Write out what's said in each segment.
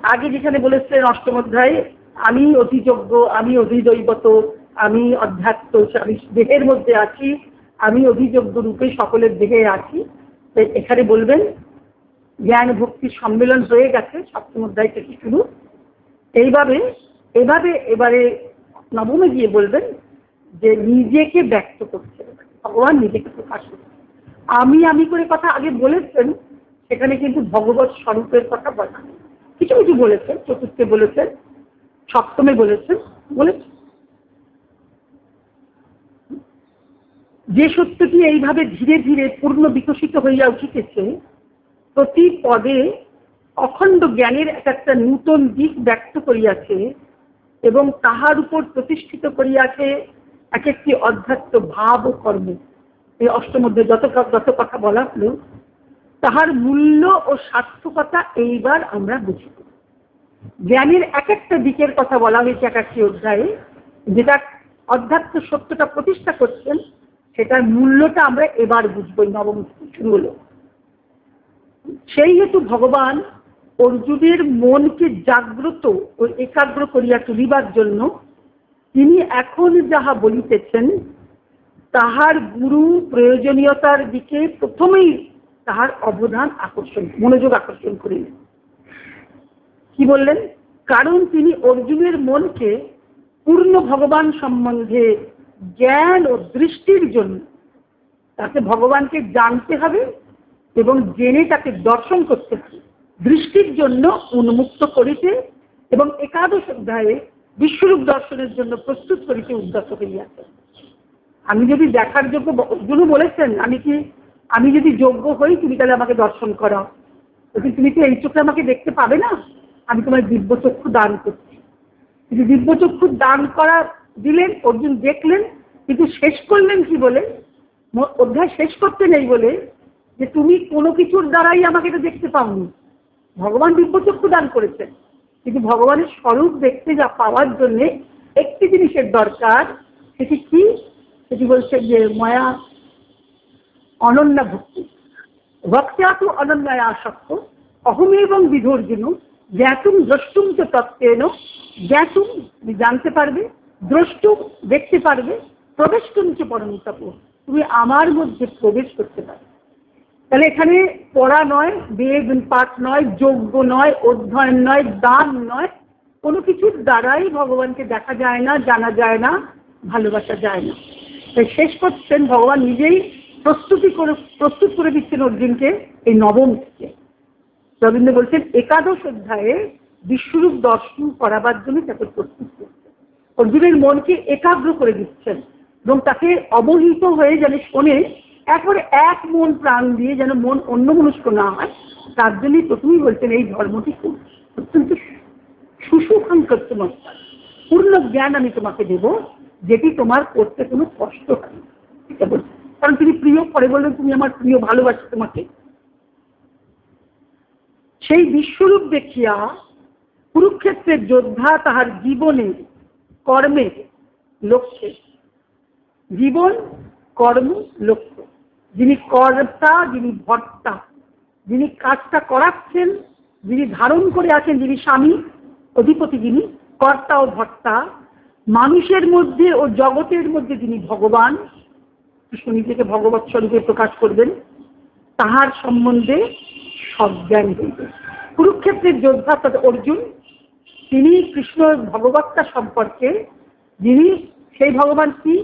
আগে যেখানে বলেছিলেন অষ্টম অধ্যায়ে আমি অধিযোগ্য, আমি অধিদৈবত, আমি অধ্যাত্ম, আমি দেহের মধ্যে আছি, আমি অধিযোগ্য রূপে সকলের দেহে আছি। এখানে বলবেন জ্ঞান ভক্তির সম্মেলন হয়ে গেছে সপ্তম অধ্যায় থেকে শুরু। এবারে নবমে গিয়ে বলবেন যে নিজেকে ব্যক্ত করছে, ভগবান নিজেকে প্রকাশ করছে। আমি করে কথা আগে বলেছেন, সেখানে কিন্তু ভগবত স্বরূপের কথা বলা কিছু কিছু বলেছেন, চতুর্থে বলেছেন, সপ্তমে বলেছেন। যে সত্যটি এইভাবে ধীরে ধীরে পূর্ণ বিকশিত হইয়া উঠিতেছে, প্রতি পদে অখণ্ড জ্ঞানের একটা নূতন দিক ব্যক্ত করিয়াছে এবং তাহার উপর প্রতিষ্ঠিত করিয়াছে এক একটি অধ্যাত্ম ভাব ও কর্ম। এই অষ্টম অধ্যায়ে যত কথা বলা হলো, তাহার মূল্য ও সার্থকতা এইবার আমরা বুঝি। জ্ঞানের এক একটা দিকের কথা বলা হয়েছে এক একটি অধ্যায়ে, যেটা অধ্যাত্ম সত্যটা প্রতিষ্ঠা করছেন, সেটার মূল্যটা আমরা এবার বুঝবো। নবম শুরু হলো। সেই হেতু ভগবান অর্জুনের মনকে জাগ্রত ও একাগ্র করিয়া তুলিবার জন্য তিনি এখন যাহা বলিতেছেন তাহার গুরু প্রয়োজনীয়তার দিকে প্রথমেই তাহার অবদান মনোযোগ আকর্ষণ করিলেন। কি বললেন? কারণ তিনি অর্জুনের মনকে পূর্ণ ভগবান সম্বন্ধে জ্ঞান ও দৃষ্টির জন্য, তাকে ভগবানকে জানতে হবে এবং জেনে তাকে দর্শন করতে হবে, দৃষ্টির জন্য উন্মুক্ত করিতে এবং একাদশ অধ্যায়ে বিশ্বরূপ দর্শনের জন্য প্রস্তুত করিতে উদ্যত হইয়াছে। আমি যদি দেখার যোগ্য, অর্জুনও বলেছেন আমি যদি যোগ্য হই তুমি তাহলে আমাকে দর্শন করাও, তুমি তো এই চোখে আমাকে দেখতে পাবে না, আমি তোমার দিব্যচক্ষু দান করছি। কিন্তু দিব্যচক্ষু দান করা দিলেন, অর্জুন দেখলেন, কিন্তু শেষ করলেন কি বলে? অধ্যায় শেষ করতে নেই বলে যে তুমি কোনো কিছুর দ্বারাই আমাকে তো দেখতে পাওনি। ভগবান দিব্যচক্ষু দান করেছেন, কিন্তু ভগবানের স্বরূপ দেখতে যা পাওয়ার জন্যে একটি জিনিসের দরকার। সেটি কি? সেটি বলছে যে মায়া অনন্যা ভক্তি, ভক্ত্যা তো অনন্যায় আসক্ত অহম এবং বিধর্জুন জ্ঞাতুম দ্রষ্টুম তো তত্ত্বেন। জ্ঞাতুম জানতে পারবে, দ্রষ্টুম দেখতে পারবে, প্রবেশতুম চ পরমতপ তুমি আমার মধ্যে প্রবেশ করতে পারবে। তাহলে এখানে পড়া নয়, বেদ পাঠ নয়, যজ্ঞ নয়, অধ্যয়ন নয়, দান নয়, কোনো কিছুর দ্বারাই ভগবানকে দেখা যায় না, জানা যায় না, ভালোবাসা যায় না। তাই শেষ করছেন ভগবান নিজেই প্রস্তুত করে দিচ্ছেন অর্জুনকে এই নবম থেকে। রবীন্দ্র বলছেন একাদশ অধ্যায়ে বিশ্বরূপ দর্শন করাবার জন্য তাকে প্রস্তুত করছেন, অর্জুনের মনকে একাগ্র করে দিচ্ছেন এবং তাকে অবহিত হয়ে যেন শোনে, একবারে এক মন প্রাণ দিয়ে যেন মন অন্যমনস্ক না হয়, তার জন্যই প্রথমেই বলছেন এই ধর্মটি খুব অত্যন্ত সুসুখাঙ্কর্তমস্ত, পূর্ণ জ্ঞান আমি তোমাকে দেব, যেটি তোমার করতে কোনো কষ্ট হয় না। এটা বলছেন কারণ তিনি প্রিয়, পরে বললেন তুমি আমার প্রিয়, ভালোবাসি তোমাকে। সেই বিশ্বরূপ দেখিয়া কুরুক্ষেত্রের যোদ্ধা তাহার জীবনের কর্মের লক্ষ্যে, জীবন কর্ম লক্ষ্য, যিনি কর্তা, যিনি ভর্তা, যিনি কাজটা করাচ্ছেন, যিনি ধারণ করে আছেন, যিনি স্বামী অধিপতি, যিনি কর্তা ও ভর্তা, মানুষের মধ্যে ও জগতের মধ্যে যিনি ভগবান, কৃষ্ণ নিজেকে ভগবৎ স্বরূপে প্রকাশ করবেন, তাহার সম্বন্ধে সজ্ঞান হইবে। কুরুক্ষেত্রের যোদ্ধা অর্জুন, তিনি কৃষ্ণ ভগবত্তা সম্পর্কে, যিনি সেই ভগবান কি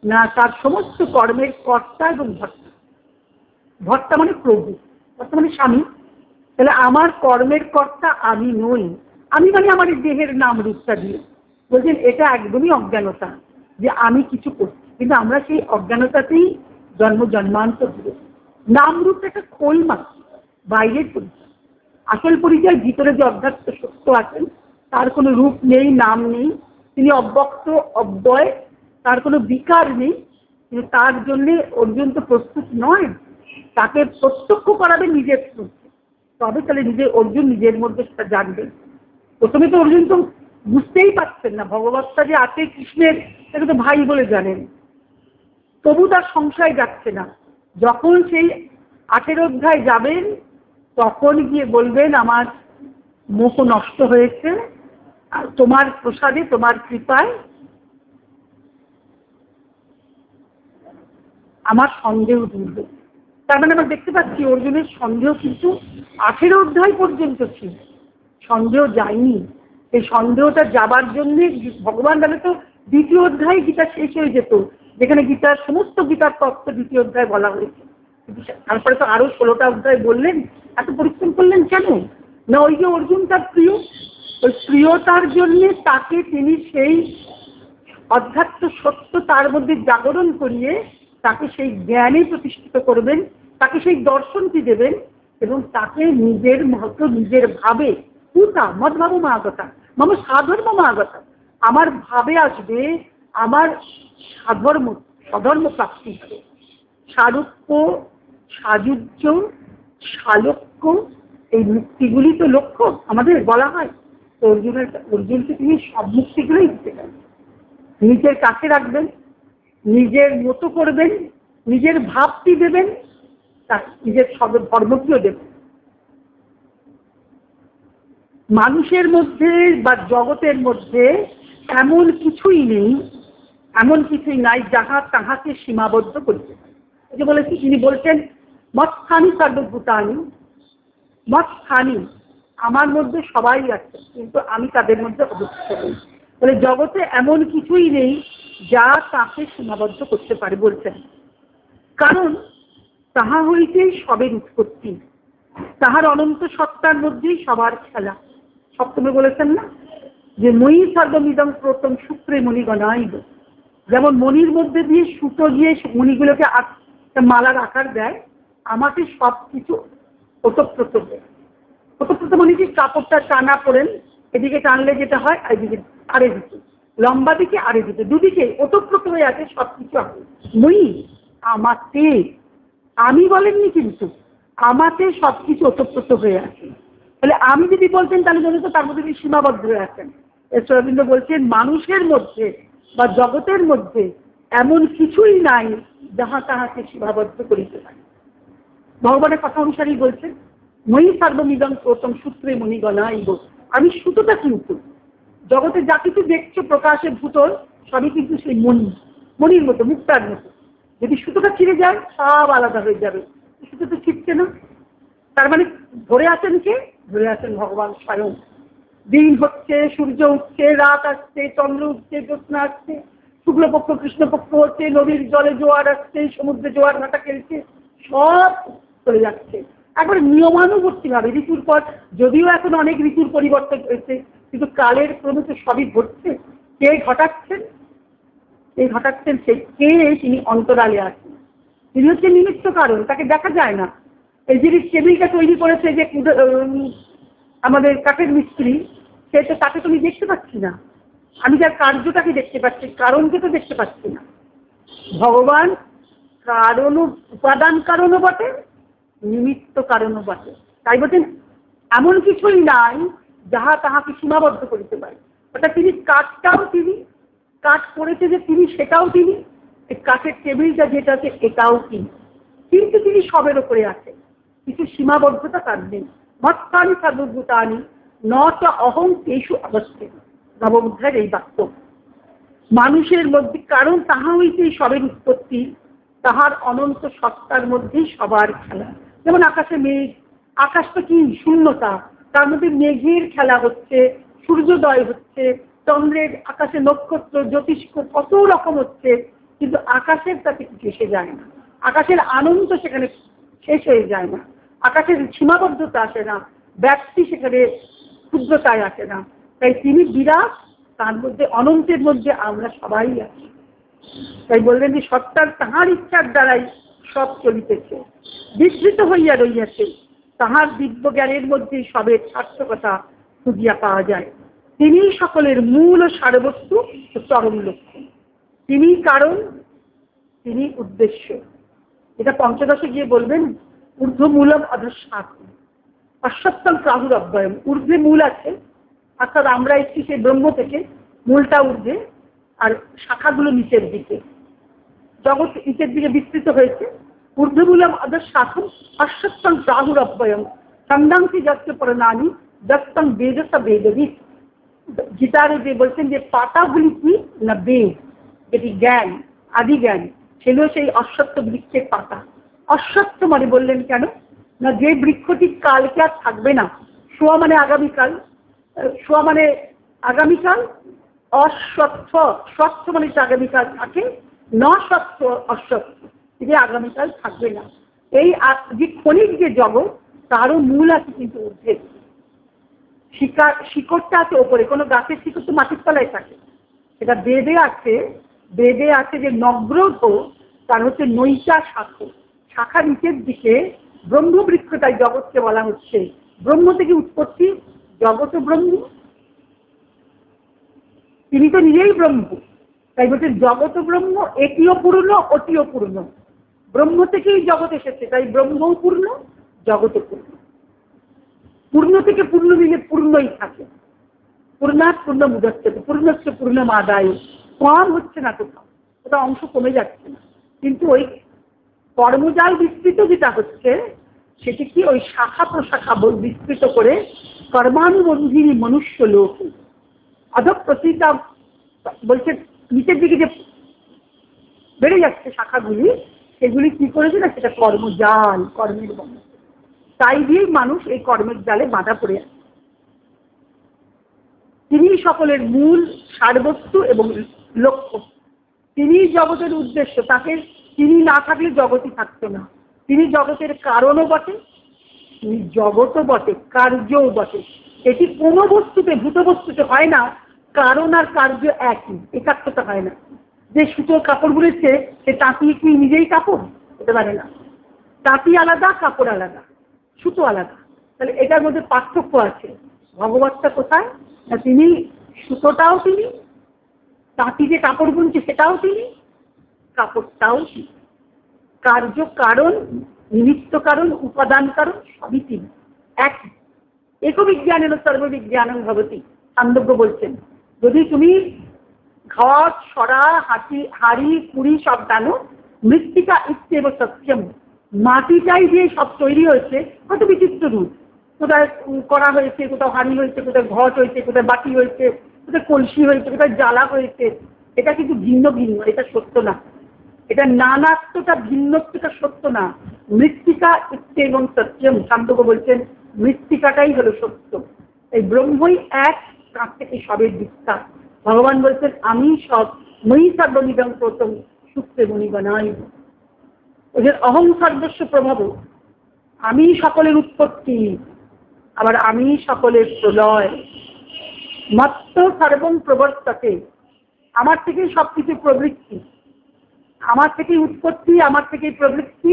না তার সমস্ত কর্মের কর্তা এবং ভর্তা। ভর্তা মানে প্রভু, ভর্তা মানে স্বামী। তাহলে আমার কর্মের কর্তা আমি নই, আমি মানে আমার দেহের নাম রূপটা দিয়ে বলছেন এটা একদমই অজ্ঞানতা যে আমি কিছু করছি, কিন্তু আমরা সেই অজ্ঞানতাতেই জন্মান্তর দিয়েছি। নাম রূপটা একটা খোল মাত্র, বাইরের পরিচয়। আসল পরিচয় ভিতরে যে অধ্যাত্ম সত্য আছেন, তার কোনো রূপ নেই, নাম নেই, তিনি অব্যক্ত অব্যয়, তার কোনো বিকার নেই। কিন্তু তার জন্যে অর্জুন তো প্রস্তুত নয়, তাকে প্রত্যক্ষ করাবে নিজের মধ্যে, তবে তাহলে অর্জুন নিজের মধ্যে সেটা জানবেন। প্রথমে তো অর্জুন তো বুঝতেই পারছেন না ভগবত্তা যে আছে কৃষ্ণের, তাকে তো ভাই বলে জানেন, তবু তার সংশয় যাচ্ছে না। যখন সেই 18 অধ্যায় যাবেন তখন গিয়ে বলবেন আমার মোহ নষ্ট হয়েছে, আর তোমার প্রসাদে, তোমার কৃপায় আমার সন্দেহ দূর হয়েছে। তার মানে আমরা দেখতে পাচ্ছি অর্জুনের সন্দেহ কিন্তু 18 অধ্যায় পর্যন্ত ছিল, সন্দেহ যায়নি। এই সন্দেহটা যাবার জন্য ভগবান বলে তো 2য় অধ্যায় গীতা শেষ হয়ে যেত, যেখানে গীতার সমস্ত গীতার তত্ত্ব 2য় অধ্যায় বলা হয়েছে। তারপরে তো আরো 16টা অধ্যায় বললেন। এত পরিশ্রম করলেন কেন? না, ওই যে অর্জুন তার প্রিয়, ওই প্রিয়তার জন্য তাকে তিনি সেই অধ্যাত্ম সত্য তার মধ্যে জাগরণ করিয়ে তাকে সেই জ্ঞানে প্রতিষ্ঠিত করবেন, তাকে সেই দর্শনটি দেবেন, এবং তাকে নিজের মতো নিজের ভাবে পুতা মদভাব মাগতা মম সাধর্ম মাগতা, আমার ভাবে আসবে, আমার স্বধর্ম প্রাপ্তি হবে। সারূপ্য, সাযুজ্য, শালক্য, এই মুক্তিগুলি তো লক্ষ্য আমাদের বলা হয়। তো অর্জুনকে তিনি সব মুক্তিগুলোই দিতে চান। নিজের কাছে রাখবেন, নিজের মতো করবেন, নিজের ভাবটি দেবেন, তার নিজের ধর্মকেও দেবেন। মানুষের মধ্যে বা জগতের মধ্যে এমন কিছুই নেই, এমন কিছুই নাই যাহা তাহাকে সীমাবদ্ধ করতে পারে। এই যে বলেছি, তিনি বলছেন মৎস্থানি সর্বভূতানি, মৎস্থানি, আমার মধ্যে সবাই আছে, কিন্তু আমি তাদের মধ্যে অবস্থিত নই। বলে জগতে এমন কিছুই নেই যা তাকে সীমাবদ্ধ করতে পারে বলছেন, কারণ তাহা হইতেই সবের উৎপত্তি, তাহার অনন্ত সত্তার মধ্যেই সবার খেলা। সপ্তমে বলেছেন না যে মই সর্বমিদং প্রথম সূত্রে মণিগণাইব, যেমন মণির মধ্যে দিয়ে সুতো দিয়ে মণিগুলোকে মালার আকার দেয়, আমাকে সব কিছু ওতপ্রোত দেয়। ওতপ্রোত মানে কি, কাপড়টা টানা পড়েন, এদিকে টানলে যেটা হয় এদিকে আরে দিকে, লম্বা দিকে আরে দিকে, দুদিকে ওতপ্রোত হয়ে আছে সবকিছু। মই আমাতে, আমি বলেননি কিন্তু, আমাতে সবকিছু ওতপ্রোত হয়ে আছে। তাহলে আমি যদি বলতেন তাহলে জন্য তো তার মধ্যে তিনি সীমাবদ্ধ হয়ে আছেন। ঈশ্বরবিন্দ বলছেন মানুষের মধ্যে বা জগতের মধ্যে এমন কিছুই নাই যাহা তাহাকে সীমাবদ্ধ করিতে পারে। ভগবানের কথা অনুসারেই বলছেন মই সর্বমিদং প্রথম সূত্রে মণিগণাইব, আমি সুতোটা কিন্তু জগতে যা কিছু দেখছো প্রকাশে ভূতল সবই কিন্তু সেই মণির মতো, মুক্তার মতো। যদি সুতোটা ছিঁড়ে যায় সব আলাদা হয়ে যাবে, সুতো তো ছিঁড়ছে না। তার মানে ধরে আছেন কে? ধরে আছেন ভগবান স্বয়ং। দিন হচ্ছে, সূর্য উঠছে, রাত আসছে, চন্দ্র উঠছে, জ্যোৎস্না আসছে, শুক্লপক্ষ কৃষ্ণপক্ষ হচ্ছে, নদীর জলে জোয়ার আসছে, সমুদ্রে জোয়ার ভাটা খেলছে, সব চলে যাচ্ছে একবারে নিয়মানুবর্তী ভাবে ঋতুর পর। যদিও এখন অনেক ঋতুর পরিবর্তন হয়েছে, কিন্তু কালের ক্রমে তো সবই ঘটছে। কে ঘটাচ্ছেন? কে ঘটাচ্ছেন? সেই কে, তিনি অন্তরালে আছেন। তিনি হচ্ছে নিমিত্ত কারণ, তাকে দেখা যায় না। এই যে টেবিলটা তৈরি করেছে যে আমাদের কাঠের মিস্ত্রি, সে তো, তাকে তো আমি দেখতে পাচ্ছি না, আমি যার কার্যটাকে দেখতে পাচ্ছি, কারণকে তো দেখতে পাচ্ছি না। ভগবান কারণ, উপাদান কারণও বটে, নিমিত্ত কারণও বটে। তাই বলছেন এমন কিছুই নাই যাহা তাহাকে সীমাবদ্ধ করিতে পারে। অর্থাৎ তিনি কাঠটাও তিনি, কাঠ করেছে যে তিনি, সেটাও তিনি, এই কাঠের টেবিলটা যেটা আছে এটাও তিনি, কিন্তু তিনি সবের ওপরে আছেন, কিছু সীমাবদ্ধতা তার নেই। মৎস্থানি সর্বভূতানি নত অহং তেষু অবস্থিত, নববুদ্ধের এই বাক্য। মানুষের মধ্যে কারণ তাহা হইতেই সবের উৎপত্তি, তাহার অনন্ত সত্তার মধ্যেই সবার খেলা। যেমন আকাশে মেঘ, আকাশটা কি শূন্যতা, তার মধ্যে মেঘের খেলা হচ্ছে, সূর্যোদয় হচ্ছে, চন্দ্রের, আকাশে নক্ষত্র জ্যোতিষ্ক কত রকম হচ্ছে, কিন্তু আকাশের তাতে কিছু এসে যায় না। আকাশের আনন্দ সেখানে শেষ হয়ে যায় না, আকাশের সীমাবদ্ধতা আসে না, ব্যাপ্তি সেখানে ক্ষুদ্রতায় আসে না। তাই তিনি বিরাট, তার মধ্যে অনন্তের মধ্যে আমরা সবাই আছি। তাই বললেন যে সত্তার তাহার ইচ্ছার দ্বারাই সব চলিতেছে, বিস্মৃত হইয়া রইয়াছে, তাহার দিব্য জ্ঞানের মধ্যে সবের সার্থকতা খুঁজিয়া পাওয়া যায়। তিনি সকলের মূল ও সারবস্তু ও চরম লক্ষ্য। তিনি কারণ, তিনি উদ্দেশ্য। এটা পঞ্চদশে গিয়ে বলবেন ঊর্ধ্বমূলম অধঃশাখ অশ্বত্থম প্রাহুর অব্যয়ম। ঊর্ধ্বে মূল আছে, অর্থাৎ আমরা একটি সেই ব্রহ্ম থেকে, মূলটা ঊর্ধ্বে আর শাখাগুলো নিচের দিকে, জগৎ নিচের দিকে বিস্তৃত হয়েছে। ঊর্ধ্বমূলম অধঃশাখম অশ্বত্থম প্রাহুর অব্যয়ম সন্ধাংসি যাচ্ছে পরিণামী দত্তম বেদ স বেদবিদ। গীতারে যে বলছেন যে পাতাগুলি কি না বেদ, যেটি জ্ঞান, আদি জ্ঞান, ছিল সেই অশ্বত্থ বৃক্ষের পাতা। অশ্বত্থ মানে বললেন কেন না, যে বৃক্ষটি কালকে আর থাকবে না, শোয়া মানে আগামীকাল, শোয়া মানে আগামীকাল, অশ্বত্থ, স্বচ্ছ মানে আগামীকাল থাকে, ন স্বচ্ছ অশ্বত্থ, যে আগামীকাল থাকবে না। এই যে ক্ষণিক যে জগৎ, তারও মূল আছে কিন্তু ঊর্ধ্বে, শিকড়টা আছে ওপরে। কোনো গাছের শিকড় তো মাটির তলায় থাকে, সেটা বেদে আছে। বেদে আছে যে নগ্রধ, তার হচ্ছে নৈচা শাখা, শাখা নিচের দিকে ব্রহ্মবৃক্ষ, তাই জগৎকে বলা হচ্ছে। ব্রহ্ম থেকে উৎপত্তি, জগৎ ব্রহ্ম, তিনি তো নিজেই ব্রহ্ম, তাই বলছে জগৎ ব্রহ্ম, এটিও পূর্ণ অটিও পূর্ণ। ব্রহ্ম থেকেই জগৎ এসেছে, তাই ব্রহ্মও পূর্ণ, জগৎও পূর্ণ। পূর্ণ থেকে পূর্ণ মিলে পূর্ণই থাকে। পূর্ণাৎ পূর্ণ মুদচ্ছেতে, পূর্ণস্য পূর্ণমাদায়, কম হচ্ছে না কোথাও, ওটা অংশ কমে যাচ্ছে না। কিন্তু ওই কর্মজাল বিস্তৃত যেটা হচ্ছে, সেটি কি ওই শাখা প্রশাখা বিস্তৃত করে কর্মানুবন্ধিনী মনুষ্য লোক অধক প্রতিটা বলছে নিচের দিকে যে বেড়ে যাচ্ছে শাখাগুলি, সেগুলি কি করেছে না, সেটা কর্মজাল, কর্মের বন্ধ। তাই দিয়েই মানুষ এই কর্মের জালে বাঁধা পড়ে আছে। তিনি সকলের মূল, সারবস্তু এবং লক্ষ্য। তিনি জগতের উদ্দেশ্য, তাকে তিনি না থাকলে জগৎই থাকতো না। তিনি জগতের কারণও বটে, তিনি জগৎও বটে, কার্যও বটে। এটি কোনো বস্তুতে, ভূত বস্তুতে হয় না কারণ আর কার্য একই, একাত্মতা হয় না। যে সুতোর কাপড় বুনেছে সে তাঁতি কি নিজেই কাপড় হতে পারে না, তাঁতি আলাদা, কাপড় আলাদা, সুতো আলাদা। তাহলে এটার মধ্যে পার্থক্য আছে। ভগবতটা কোথায় না, তিনি সুতোটাও তিনি, তাঁতি যে কাপড় বুনছে সেটাও তিনি, কাপড়টাও তিনি। কার্য কারণ, নিমিত্ত কারণ, উপাদান কারণ সবই তিনি, একই। একবিজ্ঞানেন সর্ববিজ্ঞানং ভবতি, ছান্দোগ্য বলছেন। যদি তুমি ঘট, সরা, হাড়ি, কুড়ি সব জানো, মৃত্তিকা ইত্যেব সত্যম, মাটিটাই যে সব তৈরি হয়েছে, কত বিচিত্র রূপ, কোথায় করা হয়েছে, কোথাও হাড়ি হয়েছে, কোথায় ঘট হয়েছে, কোথায় বাটি হয়েছে, কোথায় কলসি হয়েছে, কোথায় জ্বালা হয়েছে। এটা কিন্তু ভিন্ন ভিন্ন, এটা সত্য না। এটা নানাত্বটা, ভিন্নত্বটা সত্য না। মৃত্তিকা ইত্যেব সত্যম, ছান্দোগ্য বলছেন মৃত্তিকাটাই হলো সত্য। এই ব্রহ্মই এক, কাছ থেকে সবের বিস্তার। ভগবান বলছেন আমি সব, মই সর্বমিদং প্রথম সূত্রে মণিগণাই। ওদের অহং সর্বস্ব প্রভাব, আমি সকলের উৎপত্তি, আবার আমি সকলের প্রলয়। মত্ত সর্বং প্রবর্ততে, আমার থেকেই সবকিছু প্রবৃত্তি, আমার থেকেই উৎপত্তি, আমার থেকেই প্রবৃত্তি।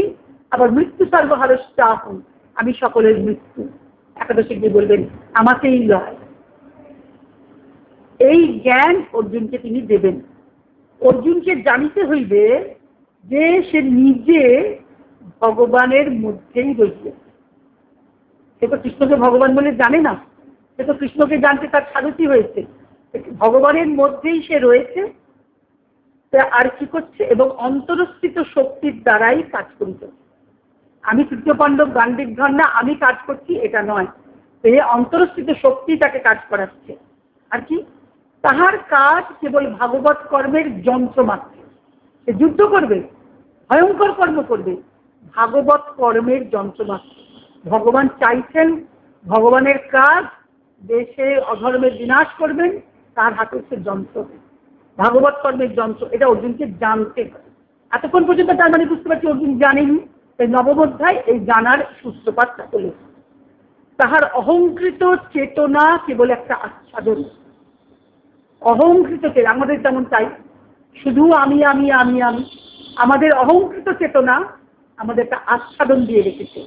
আবার মৃত্যু সর্বহারশ্চাহং, আমি সকলের মৃত্যু। একাদশী গিয়ে বলবেন আমাকেই লয়। এই জ্ঞান অর্জুনকে তিনি দেবেন। অর্জুনকে জানিতে হইবে যে সে নিজে ভগবানের মধ্যেই রয়েছে। সে তো কৃষ্ণকে ভগবান বলে জানে না, সে তো কৃষ্ণকে জানতে তার সাধুতি হয়েছে। ভগবানের মধ্যেই সে রয়েছে, আর কি করছে, এবং অন্তরস্থিত শক্তির দ্বারাই কাজ করিতে। আমি তৃতীয় পাণ্ডব গান্ডীবধর না, আমি কাজ করছি এটা নয়, এই অন্তরস্থিত শক্তি তাকে কাজ করাচ্ছে। আর কি, তাহার কাজ কেবল ভাগবত কর্মের যন্ত্র মাত্র। সে যুদ্ধ করবে, ভয়ঙ্কর কর্ম করবে, ভাগবত কর্মের যন্ত্র মাত্র। ভগবান চাইছেন ভগবানের কাজ, দেশে অধর্মের বিনাশ করবেন, তার হাতে হচ্ছে যন্ত্র, ভাগবত কর্মের যন্ত্র। এটা অর্জুনকে জানতে হবে। এতক্ষণ পর্যন্ত তার মানে বুঝতে পারছি অর্জুন জানেনি। এই নবম অধ্যায় এই জানার সূত্রপাত হল। তাহার অহংকৃত চেতনা কেবল একটা আচ্ছাদন। অহংকৃত চেতনা আমাদের যেমন তাই, শুধু আমি আমি আমি আমি, আমাদের অহংকৃত চেতনা আমাদের একটা আচ্ছাদন দিয়ে রেখেছে,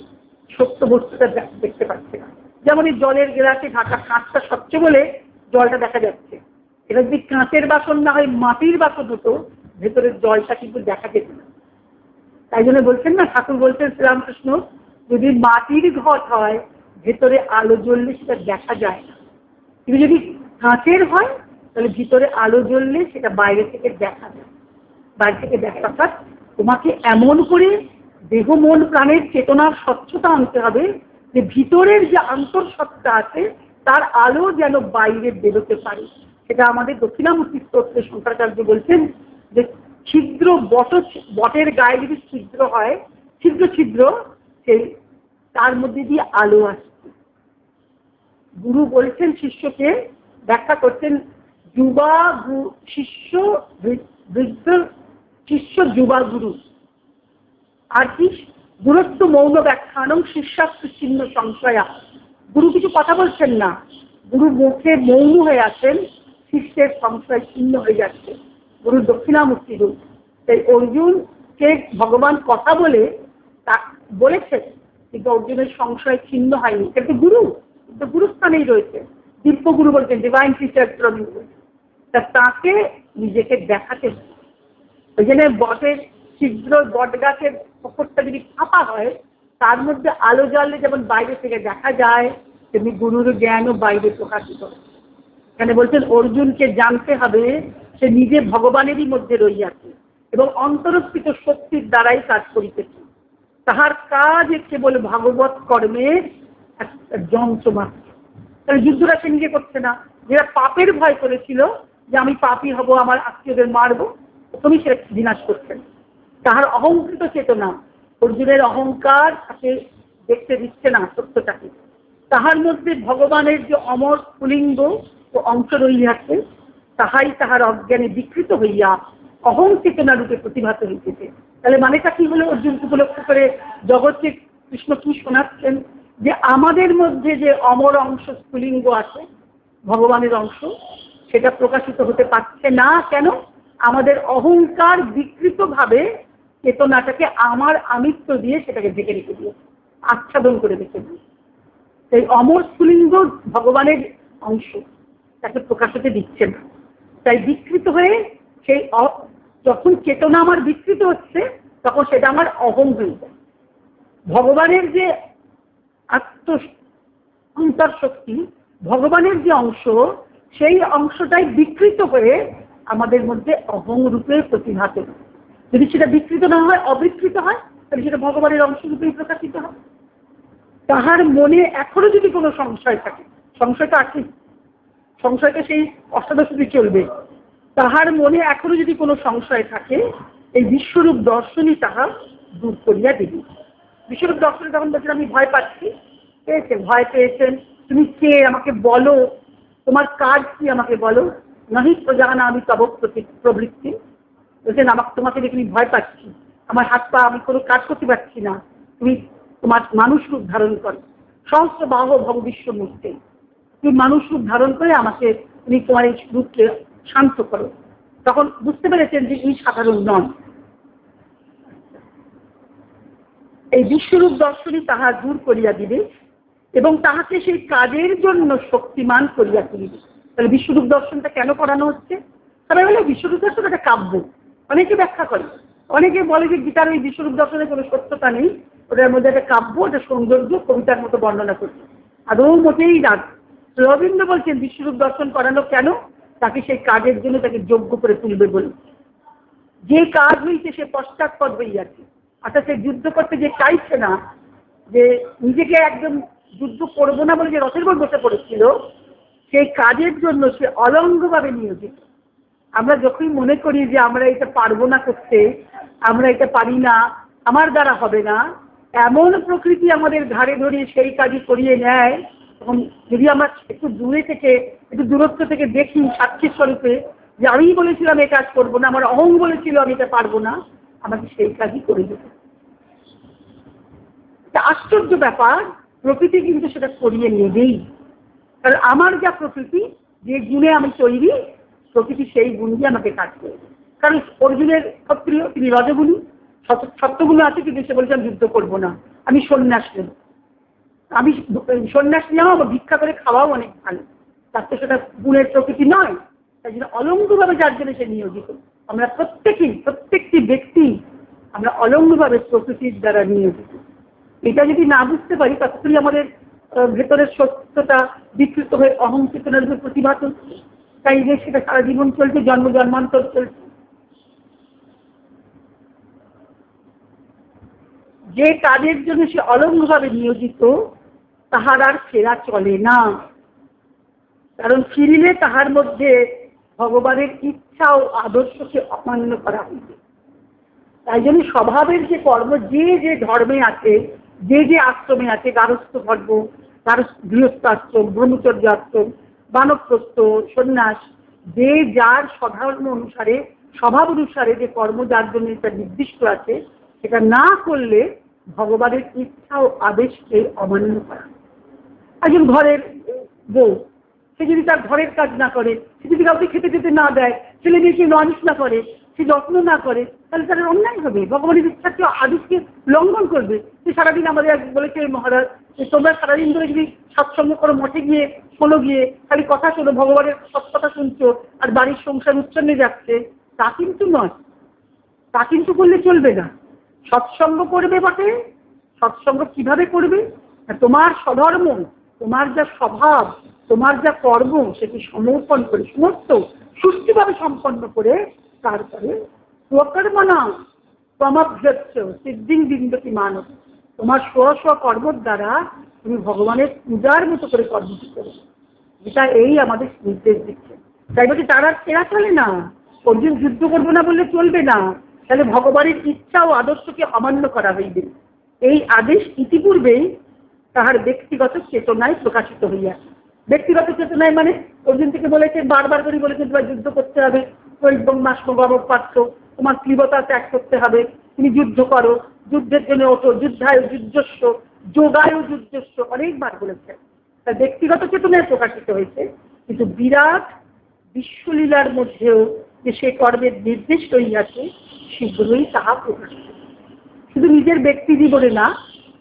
সত্য বস্তুটা দেখতে পাচ্ছে না। যেমন এই জলের গ্লাসে ঢাকা, কাঁচটা স্বচ্ছ বলে জলটা দেখা যাচ্ছে। এটা যদি কাঁচের বাসন না হয় মাটির বাসন হতো, ভেতরের জলটা কিন্তু দেখা যেত না। তাই জন্য বলছেন না, ঠাকুর বলছেন শ্রীরামকৃষ্ণ, যদি মাটির ঘট হয় ভেতরে আলো জ্বললে সেটা দেখা যায় না, কিন্তু যদি কাঁচের হয় তাহলে ভিতরে আলো জ্বললে সেটা বাইরে থেকে দেখা যায়। বাইরে থেকে দেখা, অর্থাৎ তোমাকে এমন করে দেহ মন প্রাণের চেতনার স্বচ্ছতা আনতে হবে যে ভিতরের যে আন্তঃসত্তা আছে তার আলো যেন বাইরে বেরোতে পারে। সেটা আমাদের দক্ষিণামূর্তি স্তোত্রে শঙ্করাচার্য বলছেন যে ছিদ্র বটের গায়ে যদি ছিদ্র হয়, ছিদ্র ছিদ্র, সেই তার মধ্যে দিয়ে আলো আসছে। গুরু বলছেন শিষ্যকে, ব্যাখ্যা করছেন, যুবা শিষ্য বৃদ্ধ শিষ্য যুবা গুরু। আর কি গুরুত্ব মৌন ব্যাখ্যানং শিষ্যাস্ত্র চিহ্ন সংশয়া। গুরু কিছু কথা বলছেন না, গুরু মুখে মৌন হয়ে আছেন, শিষ্যের সংশয় চিহ্ন হয়ে যাচ্ছে। গুরু দক্ষিণামূর্তি রূপ। তাই অর্জুনকে ভগবান কথা বলে তা বলেছেন, কিন্তু অর্জুনের সংশয় চিহ্ন হয়নি। কিন্তু গুরু, কিন্তু গুরুস্থানেই রয়েছে। দিব্য গুরু বলছেন, ডিভাইন টিচার প্রভু। তা তাকে নিজেকে দেখাতে, ওই জন্য বটের ছিদ্র, বট গাছের পুকুরটা যদি ফাঁপা হয়, তার মধ্যে আলো জ্বাললে যেমন বাইরে থেকে দেখা যায়, তেমনি গুরুর জ্ঞানও বাইরে প্রকাশিত হয়। এখানে বলছেন অর্জুনকে জানতে হবে সে নিজে ভগবানেরই মধ্যে রইয়াছে এবং অন্তরস্থিত শক্তির দ্বারাই কাজ করিতেছে। তাহার কাজ কেবল ভাগবত কর্মের একটা যন্ত্র মাত্র। তাহলে যুদ্ধটা সে নিজে করছে না। যারা পাপের ভয় করেছিল যে আমি পাপী হব, আমার আত্মীয়দের মারবো, তুমি সে বিনাশ করছেন। তাহার অহংকৃত চেতনা, অর্জুনের অহংকার তাকে দেখতে দিচ্ছে না সত্যটাকে। তাহার মধ্যে ভগবানের যে অমর স্ফুলিঙ্গ ও অংশ রহিয়াছে, তাহাই তাহার অজ্ঞানে বিকৃত হইয়া অহং চেতনা রূপে প্রতিভাত হইতেছে। তাহলে মানেটা কি হলো? অর্জুনকে উপলক্ষ করে জগৎকে কৃষ্ণ কি শোনাচ্ছেন যে আমাদের মধ্যে যে অমর অংশ স্ফুলিঙ্গ আছে, ভগবানের অংশ, সেটা প্রকাশিত হতে পারছে না। কেন? আমাদের অহংকার বিকৃত ভাবে চেতনাটাকে আমার আমিত্ব দিয়ে সেটাকে ঢেকে রেখে দিয়ে, আচ্ছাদন করে রেখে দিয়ে। সেই অমর স্ফুলিঙ্গ ভগবানের অংশ, তাকে প্রকাশ হতে দিচ্ছে না। তাই বিকৃত হয়ে সেই যখন চেতনা আমার বিকৃত হচ্ছে, তখন সেটা আমার অহং হয়ে যায়। ভগবানের যে অন্তর শক্তি, ভগবানের যে অংশ, সেই অংশটাই বিকৃত হয়ে আমাদের মধ্যে অহং রূপে প্রতিভাত। যদি সেটা বিকৃত না হয়, অবিকৃত হয়, তাহলে সেটা ভগবানের অংশ রূপেই প্রকাশিত হয়। তাহার মনে এখনো যদি কোনো সংশয় থাকে, সংশয়টা আছে, সংশয়টা সেই অষ্টাদশী চলবে। তাহার মনে এখনো যদি কোনো সংশয় থাকে, এই বিশ্বরূপ দর্শনই তাহা দূর করিয়া দিবি। বিশ্বরূপ দর্শনে তখন বলছেন আমি ভয় পাচ্ছি, পেয়েছেন, ভয় পেয়েছেন, তুমি কে আমাকে বলো, তোমার কাজ কি আমাকে বলো। নাহি প্রজানা আমি তব প্রবৃত্তি, বলছেন তোমাকে দেখে আমি ভয় পাচ্ছি, আমার হাত পা, আমি কোনো কাজ করতে পারছি না, তুমি তোমার মানুষ রূপ ধারণ করো, সহস্র বাহ ভব বিশ্ব মূর্তি, তুমি মানুষ রূপ ধারণ করে আমাকে, তুমি তোমার এই রূপকে শান্ত করো। তখন বুঝতে পেরেছেন যে এই সাধারণ নন। এই বিশ্বরূপ দর্শনই তাহা দূর করিয়া দিবে এবং তাহাকে সেই কাজের জন্য শক্তিমান করিয়া তুলিবে। তাহলে বিশ্বরূপ দর্শনটা কেন করানো হচ্ছে? তারা বলে বিশ্বরূপ দর্শন একটা কাব্য। অনেকে ব্যাখ্যা করে, অনেকে বলে যে গীতার ওই বিশ্বরূপ দর্শনের কোনো সত্যতা নেই, ওটার মধ্যে একটা কাব্য, একটা সৌন্দর্য, কবিতার মতো বর্ণনা করছে। আদৌ মোটেই না। রবীন্দ্র বলছেন বিশ্বরূপ দর্শন করানো কেন? তাকে সেই কাজের জন্য তাকে যোগ্য করে তুলবে বলে। যে কাজ হয়েছে সে পশ্চাৎপদ হইয়াছে, অর্থাৎ সে যুদ্ধ করতে যে চাইছে না, যে নিজেকে একদম যুদ্ধ করবো না বলে যে রথের উপর বসে পড়েছিল, সেই কাজের জন্য সে অলঙ্গভাবে নিয়োজিত। আমরা যখনই মনে করি যে আমরা এটা পারবো না করতে, আমরা এটা পারি না, আমার দ্বারা হবে না, এমন প্রকৃতি আমাদের ঘাড়ে ধরিয়ে সেই কাজই করিয়ে নেয়, তখন যদি আমরা একটু দূরে থেকে, একটু দূরত্ব থেকে দেখি সাক্ষী স্বরূপে যে আমি বলেছিলাম এই কাজ করবো না, আমার অহং বলেছিল আমি এটা পারবো না, আমাকে সেই কাজই করে দেবে। আশ্চর্য ব্যাপার, প্রকৃতি কিন্তু সেটা করিয়ে নেবেই। কারণ আমার যা প্রকৃতি, যে গুণে আমি তৈরি, প্রকৃতি সেই গুণ দিয়ে আমাকে কাজ করবে। কারণ অর্জুনের ক্ষত্রিয়, তিনি রজগুণী, সত্যগুলো আছে, কিন্তু সে বলছে আমি যুদ্ধ করবো না, আমি সন্ন্যাস নেব। আমি সন্ন্যাস নেওয়া বা ভিক্ষা করে খাওয়াও অনেক ভালো, তার তো সেটা গুণের প্রকৃতি নয়। তাই জন্য অলঙ্গভাবে যার জন্য সে নিয়োজিত। আমরা প্রত্যেকটি ব্যক্তি আমরা অলঙ্গভাবে প্রকৃতির দ্বারা নিয়োজিত। এটা যদি না বুঝতে পারি, ততক্ষণই আমাদের ভেতরের সত্যতা বিকৃত হয়ে অহং চেতনার উপর প্রতিভাত হচ্ছে। তাই যে সেটা সারা জীবন চলছে, জন্ম জন্মান্তর চলছে। যে কাজের জন্য সে অলঙ্গভাবে নিয়োজিত, তাহার আর ফেরা চলে না। কারণ ফিরিলে তাহার মধ্যে ভগবানের ইচ্ছা ও আদর্শকে অমান্য করা হইবে। তাই জন্য স্বভাবের যে কর্ম, যে যে ধর্মে আছে, যে যে আশ্রমে আছে, গারস্থ ধর্ম, গৃহস্থ আশ্রম, ব্রহ্মচর্য আশ্রম, বানপ্রস্থ, সন্ন্যাস, যে যার স্বধর্ম অনুসারে, স্বভাব অনুসারে যে কর্ম যার জন্য এটা নির্দিষ্ট আছে, সেটা না করলে ভগবানের ইচ্ছা ও আদেশকে অমান্য করা। একজন ঘরের বউ, সে যদি তার ঘরের কাজ না করে, সে যদি কাউকে খেতে খেতে না দেয়, ছেলে মেয়েকে মানুষ না করে, সে যত্ন না করে, তাহলে তার অন্যায় হবে, ভগবানের ইচ্ছাকে আদেশকে লঙ্ঘন করবে। সে সারাদিন আমাদের বলেছে মহারাজ, তোমরা সারাদিন ধরে যদি সৎসঙ্গ করো, মঠে গিয়ে শোনো, গিয়ে খালি কথা শোনো, ভগবানের সৎ কথা শুনছো, আর বাড়ির সংসার উচ্ছন্নে যাচ্ছে, তা কিন্তু নয়। তা কিন্তু করলে চলবে না। সৎসঙ্গ করবে বটে, সৎসঙ্গ কিভাবে করবে? তোমার স্বধর্ম, তোমার যা স্বভাব, তোমার যা কর্ম, সেটি সমর্পণ করে, সমস্ত সুষ্ঠুভাবে সম্পন্ন করে, তারপরে স্বকর্মণা তমাভ্যস্য সিদ্ধিং বিন্দতি মানব, তোমার স্ব কর্মর দ্বারা তুমি ভগবানের পূজার মতো করে কর্মটি করো। এটা এই আমাদের নির্দেশ দিচ্ছে। তাই বলছি তারা এরা চলে না, অর্জুন যুদ্ধ করবো না বললে চলবে না, তাহলে ভগবানের ইচ্ছা ও আদর্শকে অমান্য করা হইবে। এই আদেশ ইতিপূর্বেই তাহার ব্যক্তিগত চেতনায় প্রকাশিত হইয়া। ব্যক্তিগত চেতনায় মানে অর্জুন থেকে বলেছে, বারবার করে বলেছে তোমার যুদ্ধ করতে হবে, পাত্র, তোমার ক্লীবতা ত্যাগ করতে হবে, তুমি যুদ্ধ করো, যুদ্ধের জন্য ওঠো, যুদ্ধায় যুদ্ধস্ব, যোগায় যুদ্ধস্ব, অনেকবার বলেছেন। তা ব্যক্তিগত চেতনায় প্রকাশিত হয়েছে, কিন্তু বিরাট বিশ্বলীলার মধ্যেও যে সে কর্মের নির্দেশ রইয়াছে, শীঘ্রই তাহা প্রকাশিত। শুধু নিজের ব্যক্তি জীবনে না,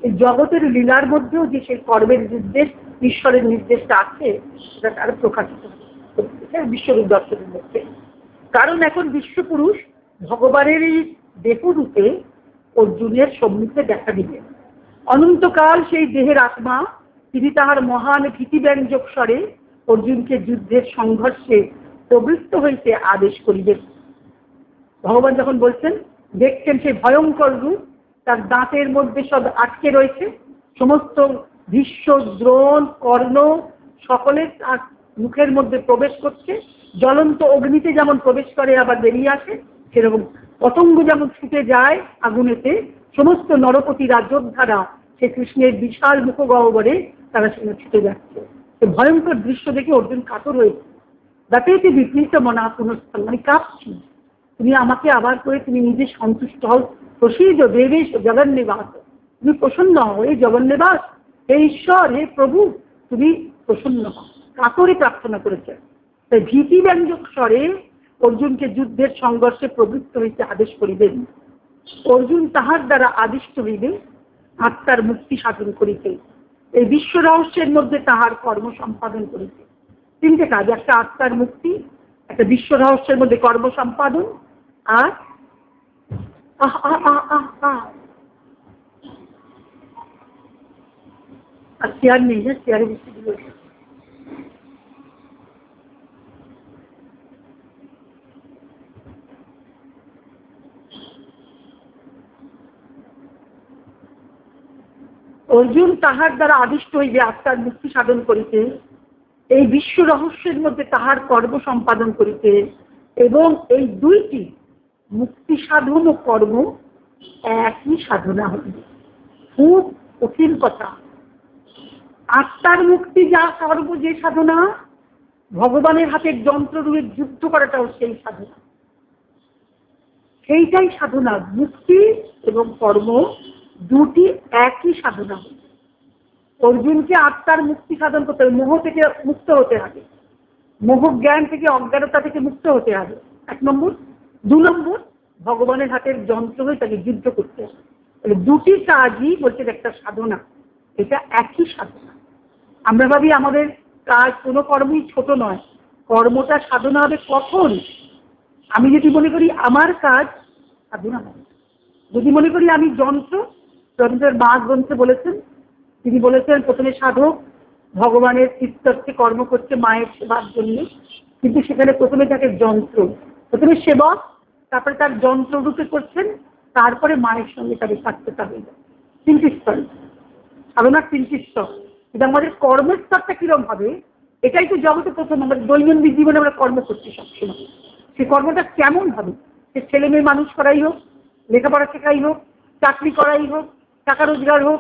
এই জগতের লীলার মধ্যেও যে সেই কর্মের নির্দেশ, ঈশ্বরের নির্দেশটা আছে, সেটা তার প্রকাশিত হচ্ছে বিশ্বরূপ দর্শনের মধ্যে। কারণ এখন বিশ্বপুরুষ ভগবানের এই দেহরূপে অর্জুনের সম্মুখে দেখা দিবে। অনন্তকাল সেই দেহের আত্মা তিনি তাহার মহান ভীতিব্যঞ্জক স্বরে অর্জুনকে যুদ্ধের সংঘর্ষে প্রবৃত্ত হইতে আদেশ করিবেন। ভগবান যখন বলছেন, দেখছেন সেই ভয়ঙ্কর রূপ, তার দাঁতের মধ্যে সব আটকে রয়েছে, সমস্ত ভীষ্ম, দ্রোণ, কর্ণ সকলে তার মুখের মধ্যে প্রবেশ করছে। জ্বলন্ত অগ্নিতে যেমন প্রবেশ করে আবার বেরিয়ে আসে, সেরকম পতঙ্গ যেমন ছুটে যায় আগুনেতে, সমস্ত নরপতিরা, যোদ্ধারা সে কৃষ্ণের বিশাল মুখগহ্বরে তারা সেখানে ছুটে যাচ্ছে। সে ভয়ঙ্কর দৃশ্য দেখে অর্জুন কাতর হয়েছে। দাঁতে বিপরীত মনা পুনঃস্থল, মানে কাঁপছি, তুমি আমাকে আবার করে তুমি নিজে সন্তুষ্ট হও, প্রসীদ দেবেশ জগন্নিবাস, তুমি প্রসন্ন হও, এই জগন্নিবাস, হে ঈশ্বর, হে প্রভু, তুমি প্রসন্ন হও, কাতরে প্রার্থনা করেছেন। তাই ভীতিব্যঞ্জক স্বরে অর্জুনকে যুদ্ধের সংঘর্ষে প্রবৃত্ত হইতে আদেশ করিবেন। অর্জুন তাহার দ্বারা আদিষ্ট হইবে আত্মার মুক্তি সাধন করিতে, এই বিশ্ব রহস্যের মধ্যে তাহার কর্ম সম্পাদন করিতে। তিনটে কাজ, একটা আত্মার মুক্তি, একটা বিশ্ব রহস্যের মধ্যে কর্ম সম্পাদন, আর চেয়ার নেই না, চেয়ারে বসে দিল। অর্জুন তাহার দ্বারা আদিষ্ট হইবে আত্মার মুক্তি সাধন করিতে, এই বিশ্ব রহস্যের মধ্যে তাহার কর্ম সম্পাদন করিতে, এবং এই দুইটি মুক্তি সাধন ও কর্ম একই সাধনা হইবে। খুব কঠিন কথা। আত্মার মুক্তি যা কর্ম, যে সাধনা, ভগবানের হাতের যন্ত্ররূপে যুদ্ধ করাটাও সেই সাধনা, সেইটাই সাধনা। মুক্তি এবং কর্ম দুটি একই সাধনা। অর্জুনকে আত্মার মুক্তি সাধন করতে হবে, মোহ থেকে মুক্ত হতে হবে, মোহ জ্ঞান থেকে, অজ্ঞানতা থেকে মুক্ত হতে হবে, 1 নম্বর। 2 নম্বর, ভগবানের হাতের যন্ত্র হয়ে তাকে যুদ্ধ করতে হবে। তাহলে দুটি কাজই বলছেন একটা সাধনা, এটা একই সাধনা। আমরা ভাবি আমাদের কাজ, কোনো কর্মই ছোট নয়, কর্মটা সাধনা হবে কখন? আমি যদি মনে করি আমার কাজ, সাধনা হবে। যদি মনে করি আমি যন্ত্র, রবীন্দ্রনাথ মা গ্রন্থে বলেছেন, তিনি বলেছেন প্রথমে সাধক ভগবানের চিত্তার্থে কর্ম করছে মায়ের সেবার জন্য, কিন্তু সেখানে প্রথমে তাকে যন্ত্র, প্রথমে সেবক, তারপরে তার যন্ত্র রূপে করছেন, তারপরে মায়ের সঙ্গে তাদের সাক্ষাৎ হয়ে যায়। 3টি স্তর, সাধনার 3টি স্তর। কিন্তু আমাদের কর্মের স্তরটা কিরম হবে? এটাই তো জগতে প্রথম। আমাদের দৈনন্দিন জীবনে আমরা কর্ম করছি সবসময়। সে কর্মটা কেমন হবে? সে ছেলে মেয়ে মানুষ করাই হোক, লেখাপড়া শেখাই হোক, চাকরি করাই হোক, টাকা রোজগার হোক,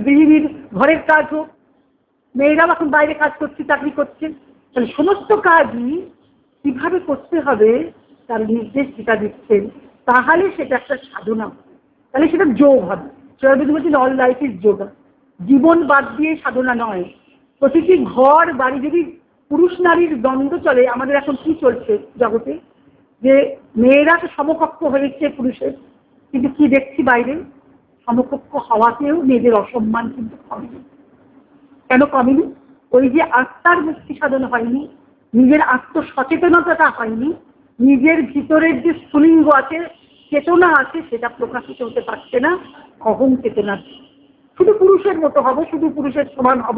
গৃহিণীর ঘরের কাজ হোক, মেয়েরাও এখন বাইরে কাজ করছে, চাকরি করছে। তাহলে সমস্ত কাজই কিভাবে করতে হবে তার নির্দেশ যেটা দিচ্ছেন, তাহলে সেটা একটা সাধনা হবে, তাহলে সেটা যোগ হবে। সরস্বতী বলছেন অল লাইফ ইজ যোগা। জীবন বাদ দিয়ে সাধনা নয়। প্রতিটি ঘর বাড়ি যদি পুরুষ নারীর দ্বন্দ্ব চলে, আমাদের এখন কি চলছে জগতে, যে মেয়েরা তো সমকক্ষ হয়েছে পুরুষের, কিন্তু কি দেখছি বাইরে, সমকক্ষ হওয়াতেও মেয়েদের অসম্মান কিন্তু কমেনি। কেন কমেনি? ওই যে আত্মার মুক্তি সাধন হয়নি, নিজের আত্মসচেতনতাটা হয়নি, নিজের ভিতরের যে স্ফুলিঙ্গ আছে, চেতনা আছে, সেটা প্রকাশিত হতে পারছে না। অহং চেতনা, শুধু পুরুষের মতো হব, শুধু পুরুষের সমান হব,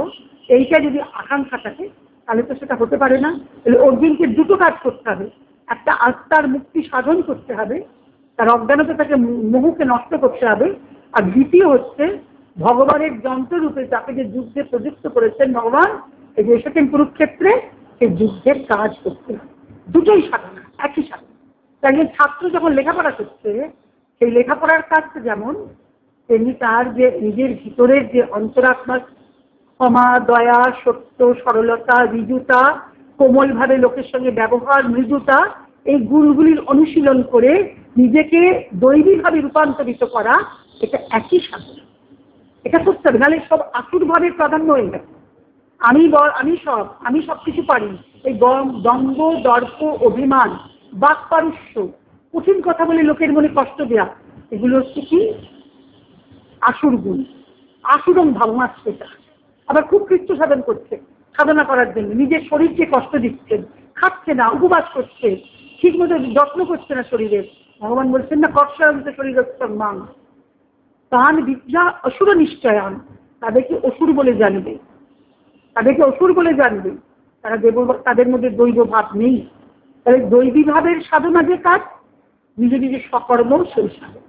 এইটা যদি আকাঙ্ক্ষা থাকে তাহলে তো সেটা হতে পারে না। তাহলে অর্জুনকে দুটো কাজ করতে হবে। একটা আত্মার মুক্তি সাধন করতে হবে, তার অজ্ঞানতাকে মোহকে নষ্ট করতে হবে। আর দ্বিতীয় হচ্ছে ভগবানের যন্ত্ররূপে তাকে যে যুদ্ধে প্রযুক্ত করেছেন ভগবান, এই যে এসেছেন কুরুক্ষেত্রে, সেই যুদ্ধের কাজ করতে হবে। দুটোই সাধনা, একই সাধনা। তাই ছাত্র যখন লেখাপড়া করছে, সেই লেখাপড়ার কাজটা যেমন, তেমনি তার যে নিজের ভিতরের যে অন্তরাত্মার ক্ষমা, দয়া, সত্য, সরলতা, ঋজুতা, কোমলভাবে লোকের সঙ্গে ব্যবহার, মৃদুতা, এই গুণগুলির অনুশীলন করে নিজেকে দৈবীভাবে রূপান্তরিত করা, এটা একই সাধনা। এটা করতে হবে, নাহলে সব আসুর ভাবের প্রাধান্য হয়ে গেছে। আমি সব কিছু পারি, এই দম্ভ, দর্প, অভিমান, বাকপারুষ্য, কঠিন কথা বলে লোকের মনে কষ্ট দেয়া, এগুলো হচ্ছে কি আসুর গুণ, আসুরম ভাবনা। সেটা আবার খুব কৃত্য সাধন করছে, সাধনা করার জন্য নিজের শরীরকে কষ্ট দিচ্ছেন, খাচ্ছে না, উপবাস করছে, ঠিক মতো যত্ন করছে না শরীরের। ভগবান বলছেন না, কর্ষায়ন্ত শরীর মান তান বিদ্যা অসুর নিশ্চয়ান, তাদেরকে অসুর বলে জানবে, তাদেরকে অসুর বলে জানবে, তারা তাদের মধ্যে দৈব ভাব নেই। তাহলে দৈবী ভাবের সাধনা যে কাজ, নিজে নিজে সকর্ম সেই সাধন।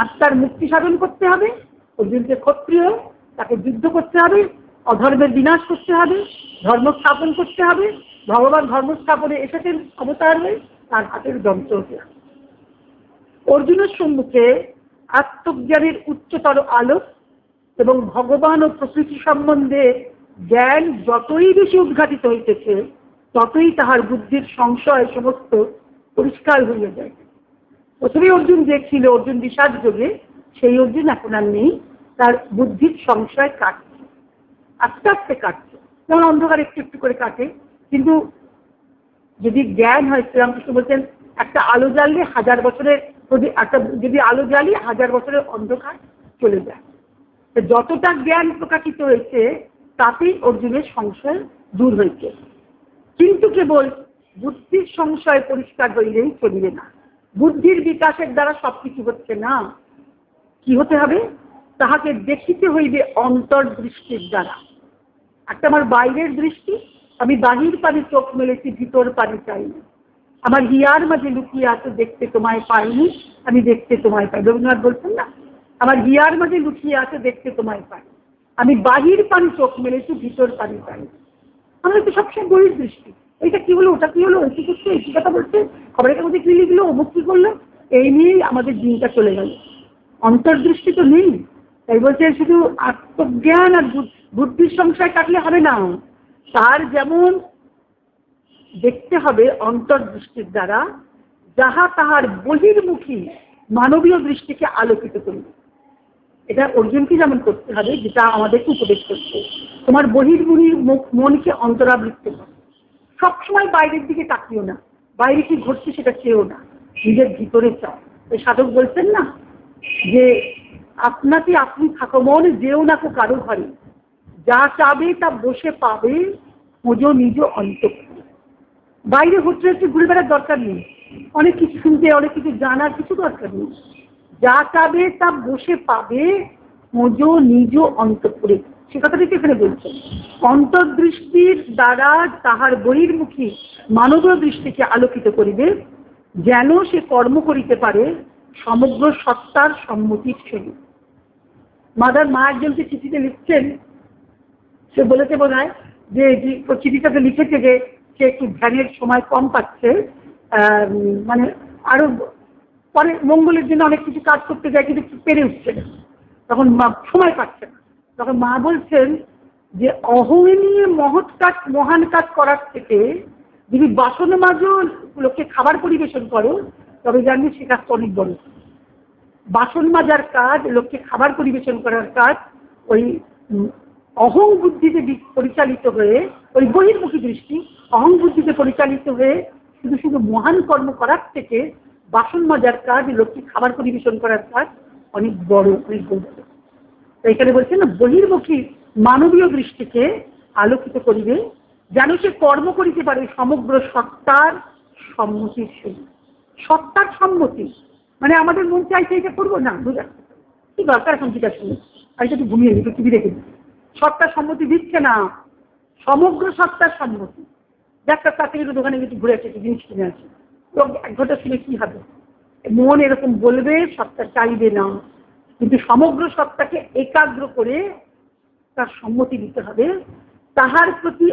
আত্মার মুক্তি সাধন করতে হবে, অর্জুনকে ক্ষত্রিয়, তাকে যুদ্ধ করতে হবে, অধর্মের বিনাশ করতে হবে, ধর্ম স্থাপন করতে হবে। ভগবান ধর্ম স্থাপনে এসেছেন অবতার হয়ে, তার হাতের যন্ত্র হতে হবে। অর্জুনের সম্মুখে আত্মজ্ঞানের উচ্চতর আলোক এবং ভগবান ও প্রকৃতি সম্বন্ধে জ্ঞান যতই বেশি উদ্ঘাটিত হইতেছে, ততই তাহার বুদ্ধির সংশয় সমস্ত পরিষ্কার হইয়া যায়। প্রথমে অর্জুন যে ছিল, অর্জুন বিষাদ যোগে, সেই অর্জুন এখন আর নেই। তার বুদ্ধির সংশয় কাটছে, আস্তে আস্তে কাটছে, যেমন অন্ধকার একটু একটু করে কাটে। কিন্তু যদি জ্ঞান হয়, শ্রীরামকৃষ্ণ বলছেন একটা আলো জ্বাললে 1000 বছরের, যদি আলো জ্বালি 1000 বছরের অন্ধকার চলে যায়। যতটা জ্ঞান প্রকাশিত হয়েছে তাতেই অর্জুনের সংশয় দূর হয়েছে। কিন্তু কেবল বুদ্ধির সংশয় পরিষ্কার হইলেই চলবে না, বুদ্ধির বিকাশের দ্বারা সবকিছু হচ্ছে না। কি হতে হবে? তাহাকে দেখিতে হইবে অন্তর্দৃষ্টির দ্বারা। একটা আমার বাইরের দৃষ্টি, আমি বাহির পানে চোখ মেলেছি, ভিতর পানে চাইনি। আমার হিয়ার মাঝে লুকিয়ে আছে, দেখতে তোমায় পাইনি, আমি দেখতে তোমায় পাই। রবীন্দ্রনাথ বলছেন না, আমার হিয়ার মাঝে লুকিয়ে আছে, দেখতে তোমায় পাই, আমি বাহির পানে চোখ মেলেছি, ভিতর পানে পাই। আমরা তো সবসময় বহির দৃষ্টি, এইটা কি হলো, ওটা কি হলো, এটি করছে, এটি কথা বলছে, খবরের কাগজে কি লিখলো, অমুক কি করলো, এই নিয়েই আমাদের দিনটা চলে গেল। অন্তর্দৃষ্টি তো নেই। তাই বলছে শুধু আত্মজ্ঞান আর বুদ্ধির সংশয় কাটলে হবে না, তার যেমন দেখতে হবে অন্তর্দৃষ্টির দ্বারা, যাহা তাহার বহির্মুখী মানবীয় দৃষ্টিকে আলোকিত করবে। এটা অর্জুনকে যেমন করতে হবে, যেটা আমাদেরকে উপদেশ করছে, তোমার বহির্মুখী মনকে অন্তরাবৃত্ত করো। সবসময় বাইরের দিকে তাকিও না, বাইরে কি ঘটছে সেটা চেয়েও না, নিজের ভিতরে চাও। এই সাধক বলছেন না যে আপনাকে আপনি থাকো মন, যেও না কো কারো ঘরে, যা চাবে তা বসে পাবে, খোঁজো নিজ অন্তঃপুরে। বাইরে হচ্ছে হচ্ছে ঘুরে বেড়ার দরকার নেই, অনেক কিছু শুনতে, অনেক কিছু জানার কিছু দরকার নেই। যা চাবে তা বসে পাবে, খোঁজো নিজ অন্তঃপুরে। সে কথাটাকে এখানে বলছেন, অন্তর্দৃষ্টির দ্বারা তাহার বহির্মুখী মানবীয় দৃষ্টিকে আলোকিত করিবে, যেন সে কর্ম করিতে পারে সমগ্র সত্তার সম্মতির সহিত। মা একজনকে চিঠিতে লিখছেন, সে বলেছে বোধ হয় যে চিঠিটাতে লিখেছে যে সে একটু ধ্যানের সময় কম পাচ্ছে, মানে আরো পরে মঙ্গলের জন্য অনেক কিছু কাজ করতে যায় কিন্তু পেরে উঠছে না, তখন মা সময় পাচ্ছে না। তখন মা বলছেন যে অহং নিয়ে মহৎ কাজ মহান কাজ করার থেকে যদি বাসন মাজো লোককে খাবার পরিবেশন করো তবে জানবে সে কাজটা অনেক বড়। বাসন মাজার কাজ, লোককে খাবার পরিবেশন করার কাজ ওই অহং বুদ্ধিতে পরিচালিত হয়ে, ওই বহির্মুখী দৃষ্টি অহং বুদ্ধিতে পরিচালিত হয়ে শুধু শুধু মহান কর্ম করার থেকে বাসন মাজার কাজ, লোককে খাবার পরিবেশন করার কাজ অনেক বড়, অনেক বড়। এখানে বলছে না, বহির্মুখী মানবীয় দৃষ্টিকে আলোকিত করিবে যেন সে কর্ম করিতে পারে সমগ্র সত্তার সম্মতির সহিত। সত্তার সম্মতি মানে আমাদের মন চাইছে এটা করবো না, বুঝা কি দরকার এখন যেটা শুনে আর এটা তো ঘুমিয়ে একটু টিভি দেখে সত্তার সম্মতি দিচ্ছে না, সমগ্র সত্তার সম্মতি। ডাক্তার তার থেকে দোকানে একটু ঘুরে আসে, একটু জিনিস কিনে আসে, তো 1 ঘন্টা শুনে কি হবে? মন এরকম বলবে, সত্তা চাইবে না, কিন্তু সমগ্র সত্তাকে একাগ্র করে তার সম্মতি দিতে হবে। তাহার প্রতি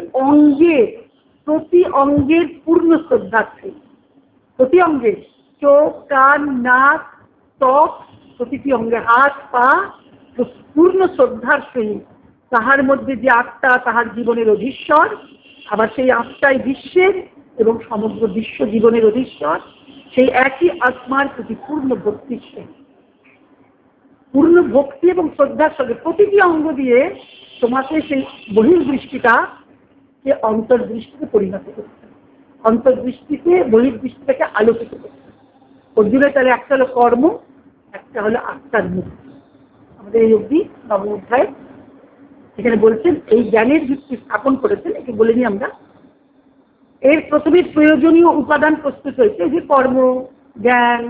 অঙ্গের পূর্ণ শ্রদ্ধা আছে। প্রতি অঙ্গে চোখ, কান, নাক, ত্বক, প্রতিটি অঙ্গে হাত, পা পূর্ণ শ্রদ্ধার সহিত তাহার মধ্যে যে আত্মা তাহার জীবনের অধীশ্বর, আবার সেই আত্মাই বিশ্বের এবং সমগ্র বিশ্ব জীবনের অধীশ্বর, সেই একই আত্মার প্রতি পূর্ণ ভক্তির সহিত, পূর্ণ ভক্তি এবং শ্রদ্ধার সঙ্গে প্রতিটি অঙ্গ দিয়ে তোমাকে সেই বহির্দৃষ্টিটাকে অন্তর্দৃষ্টিতে পরিণত করতে, অন্তর্দৃষ্টিতে বহির্দৃষ্টিটাকে আলোকিত করতে। অর্জুনের তাহলে একটা হলো কর্ম, একটা হলো আত্মার মুক্তি। আমাদের এই অবধি নবম অধ্যায় এখানে বলছেন এই জ্ঞানের ভিত্তি স্থাপন করেছেন, একে বলে নিই আমরা। এর প্রথমে প্রয়োজনীয় উপাদান প্রস্তুত হয়েছে, যে কর্ম, জ্ঞান,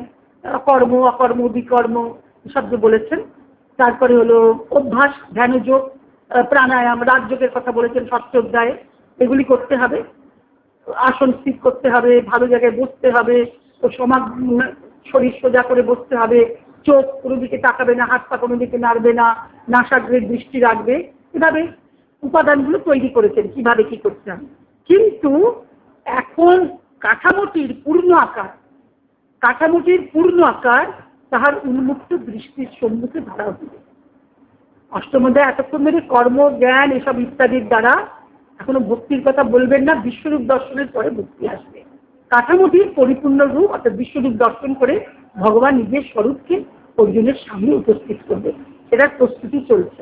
কর্ম, অকর্ম, বিকর্ম শব্দ বলেছেন। তারপরে হলো অভ্যাস, ধ্যানযোগ, প্রাণায়াম, রাজযোগের কথা বলেছেন ষষ্ঠ অধ্যায়ে, এগুলি করতে হবে। আসন স্থির করতে হবে, ভালো জায়গায় বসতে হবে, তো শরীর সোজা করে বসতে হবে, চোখ কোনো দিকে তাকাবে না, হাত পা কোনো দিকে নাড়বে না, নাসাগ্রের দৃষ্টি রাখবে। এভাবে উপাদানগুলো তৈরি করেছেন কিভাবে কি করতে হবে। কিন্তু এখন কাঠামোটির পূর্ণ আকার তাহার উন্মুক্ত দৃষ্টির সম্মুখে ধরা হবে। অষ্টম অধ্যায় এতক্ষণ ধরে কর্ম, জ্ঞান এসব ইত্যাদির দ্বারা এখনো ভক্তির কথা বলবেন না, বিশ্বরূপ দর্শনের পরে ভক্তি আসবে। কাঠামোটির পরিপূর্ণ রূপ অর্থাৎ বিশ্বরূপ দর্শন করে ভগবান নিজের স্বরূপকে অর্জুনের সামনে উপস্থিত করবে, এটার প্রস্তুতি চলছে।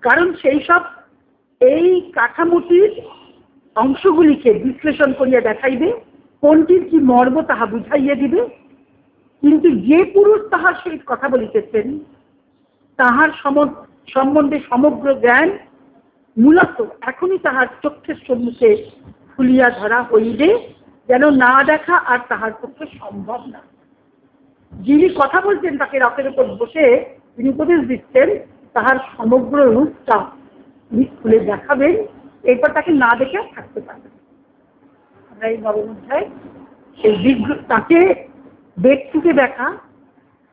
কারণ সেই সব এই কাঠামোটির অংশগুলিকে বিশ্লেষণ করিয়া দেখাইবে, কোনটির কি মর্ম তাহা বুঝাইয়া দিবে। কিন্তু যে পুরুষ তাহার সহিত কথা বলিতেছেন তাহার সম্বন্ধে সমগ্র জ্ঞান মূলত এখনই তাহার চক্ষের সম্মুখে খুলিয়া ধরা হইবে, যেন না দেখা আর তাহার পক্ষে সম্ভব না। যিনি কথা বলছেন তাকে রথের উপর বসে তিনি উপদেশ দিচ্ছেন, তাহার সমগ্র রূপটা তিনি খুলে দেখাবেন, এরপর তাকে না দেখে থাকতে পারবেন। আমরা এই নবম অধ্যায় সেই তাকে ব্যক্তিকে দেখা,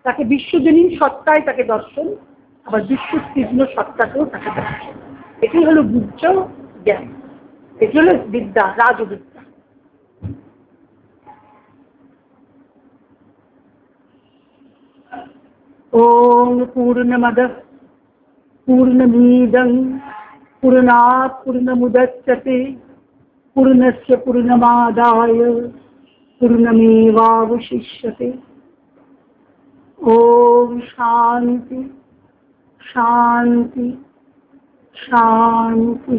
তাকে বিশ্বজনীন সত্তায় তাকে দর্শন, আবার বিশ্বতীর্ণ সত্তাকেও তাকে দর্শন। এটি হলো গুহ্য জ্ঞান, এটি হলো বিদ্যা, রাজবিদ্যা। ওম পূর্ণমদঃ পূর্ণমিদং পূর্ণাৎ পূর্ণমুদচ্যতে পূর্ণস্য পূর্ণমাদায় পূর্ণমেবাবশিষ্যতে। ওম শান্তি শান্তি শান্তি।